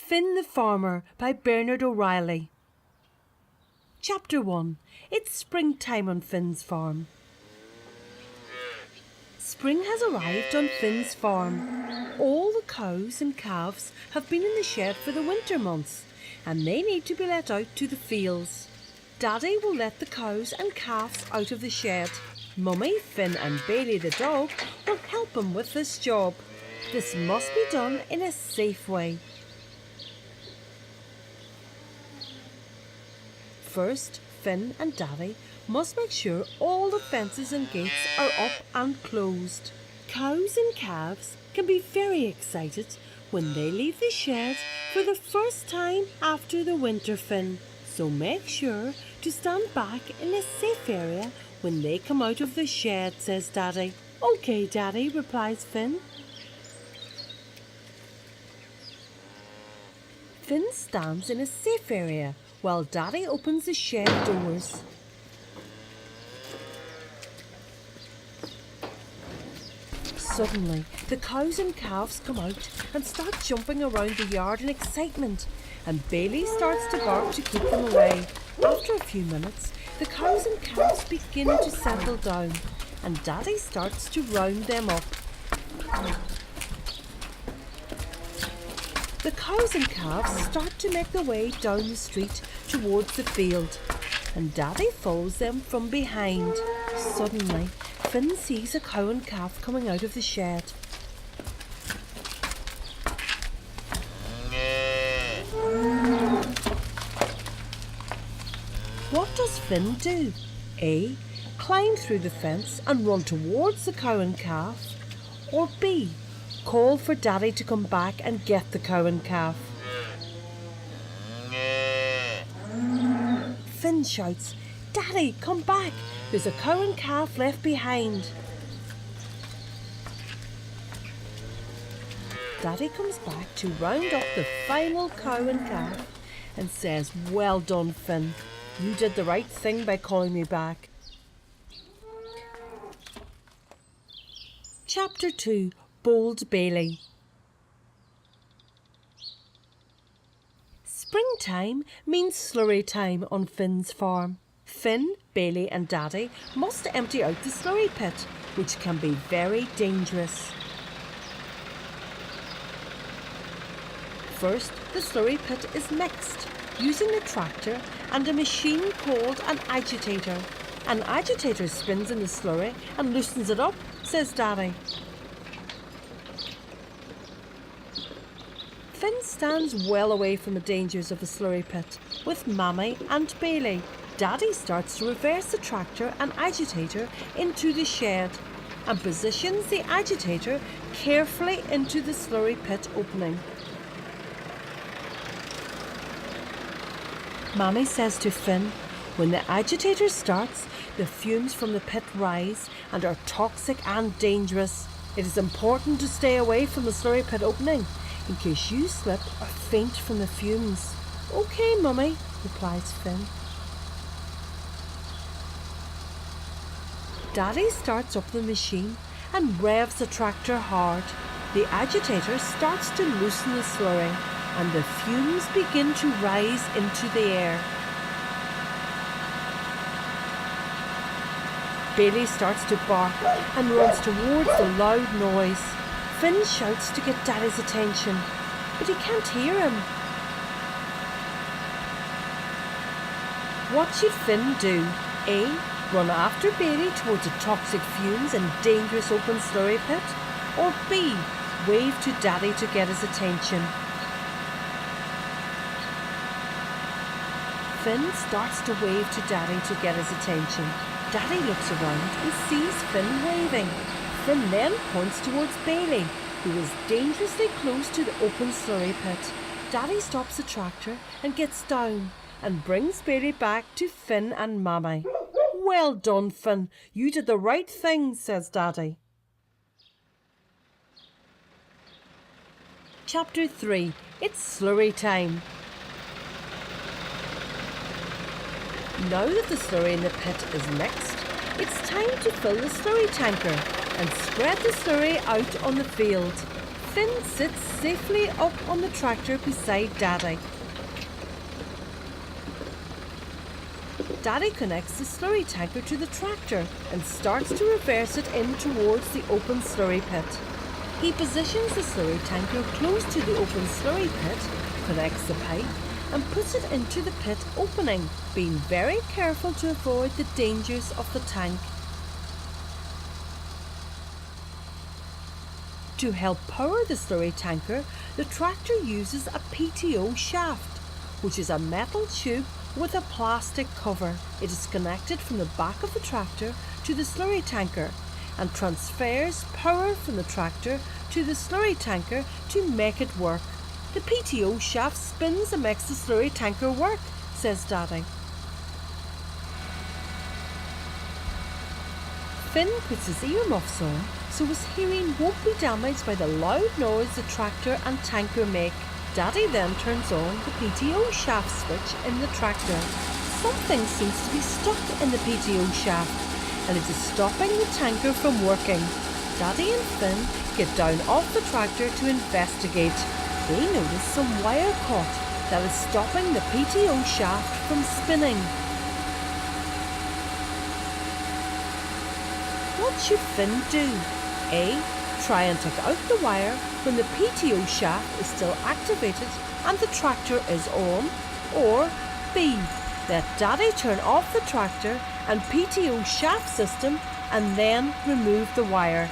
Finn the Farmer by Bernard O'Reilly. Chapter 1. It's springtime on Finn's farm. Spring has arrived on Finn's farm. All the cows and calves have been in the shed for the winter months, and they need to be let out to the fields. Daddy will let the cows and calves out of the shed. Mummy, Finn and Bailey the dog will help him with this job. This must be done in a safe way. First, Finn and Daddy must make sure all the fences and gates are up and closed. Cows and calves can be very excited when they leave the shed for the first time after the winter, Finn. So make sure to stand back in a safe area when they come out of the shed, says Daddy. Okay, Daddy, replies Finn. Finn stands in a safe area while Daddy opens the shed doors. Suddenly, the cows and calves come out and start jumping around the yard in excitement, and Bailey starts to bark to keep them away. After a few minutes, the cows and calves begin to settle down, and Daddy starts to round them up. The cows and calves start to make their way down the street towards the field, and Daddy follows them from behind. Suddenly, Finn sees a cow and calf coming out of the shed. What does Finn do? A. Climb through the fence and run towards the cow and calf, or B. Call for Daddy to come back and get the cow and calf. Finn shouts, "Daddy, come back! There's a cow and calf left behind." Daddy comes back to round up the final cow and calf and says, "Well done, Finn. You did the right thing by calling me back." Chapter 2. Bold Bailey. Springtime means slurry time on Finn's farm. Finn, Bailey and Daddy must empty out the slurry pit, which can be very dangerous. First, the slurry pit is mixed using a tractor and a machine called an agitator. An agitator spins in the slurry and loosens it up, says Daddy. Finn stands well away from the dangers of the slurry pit with Mammy and Bailey. Daddy starts to reverse the tractor and agitator into the shed and positions the agitator carefully into the slurry pit opening. Mammy says to Finn, "When the agitator starts, the fumes from the pit rise and are toxic and dangerous. It is important to stay away from the slurry pit opening in case you slip or faint from the fumes." "Okay, Mummy," replies Finn. Daddy starts up the machine and revs the tractor hard. The agitator starts to loosen the slurry and the fumes begin to rise into the air. Bailey starts to bark and runs towards the loud noise. Finn shouts to get Daddy's attention, but he can't hear him. What should Finn do? A. Run after Bailey towards the toxic fumes and dangerous open slurry pit, or B. Wave to Daddy to get his attention. Finn starts to wave to Daddy to get his attention. Daddy looks around and sees Finn waving. Finn then points towards Bailey, who is dangerously close to the open slurry pit. Daddy stops the tractor and gets down and brings Bailey back to Finn and Mammy. "Well done, Finn. You did the right thing," says Daddy. Chapter 3. It's slurry time. Now that the slurry in the pit is mixed, it's time to fill the slurry tanker and spread the slurry out on the field. Finn sits safely up on the tractor beside Daddy. Daddy connects the slurry tanker to the tractor and starts to reverse it in towards the open slurry pit. He positions the slurry tanker close to the open slurry pit, connects the pipe and puts it into the pit opening, being very careful to avoid the dangers of the tank. To help power the slurry tanker, the tractor uses a PTO shaft, which is a metal tube with a plastic cover. It is connected from the back of the tractor to the slurry tanker and transfers power from the tractor to the slurry tanker to make it work. The PTO shaft spins and makes the slurry tanker work, says Daddy. Finn puts his earmuffs on so his hearing won't be damaged by the loud noise the tractor and tanker make. Daddy then turns on the PTO shaft switch in the tractor. Something seems to be stuck in the PTO shaft and it is stopping the tanker from working. Daddy and Finn get down off the tractor to investigate. They notice some wire caught that is stopping the PTO shaft from spinning. What should Finn do? A. Try and take out the wire when the PTO shaft is still activated and the tractor is on, or B. Let Daddy turn off the tractor and PTO shaft system and then remove the wire.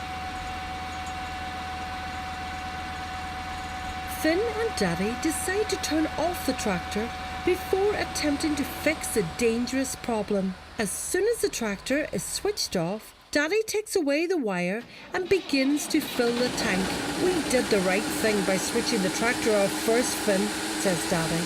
Finn and Daddy decide to turn off the tractor before attempting to fix the dangerous problem. As soon as the tractor is switched off, Daddy takes away the wire and begins to fill the tank. We did the right thing by switching the tractor off first, Finn, says Daddy.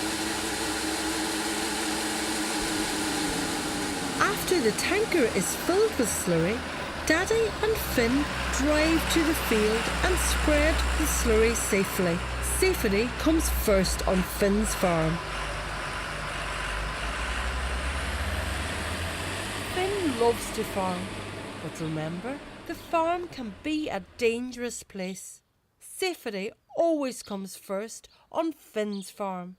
After the tanker is filled with slurry, Daddy and Finn drive to the field and spread the slurry safely. Safety comes first on Finn's farm. Finn loves to farm. But remember, the farm can be a dangerous place. Safety always comes first on Finn's farm.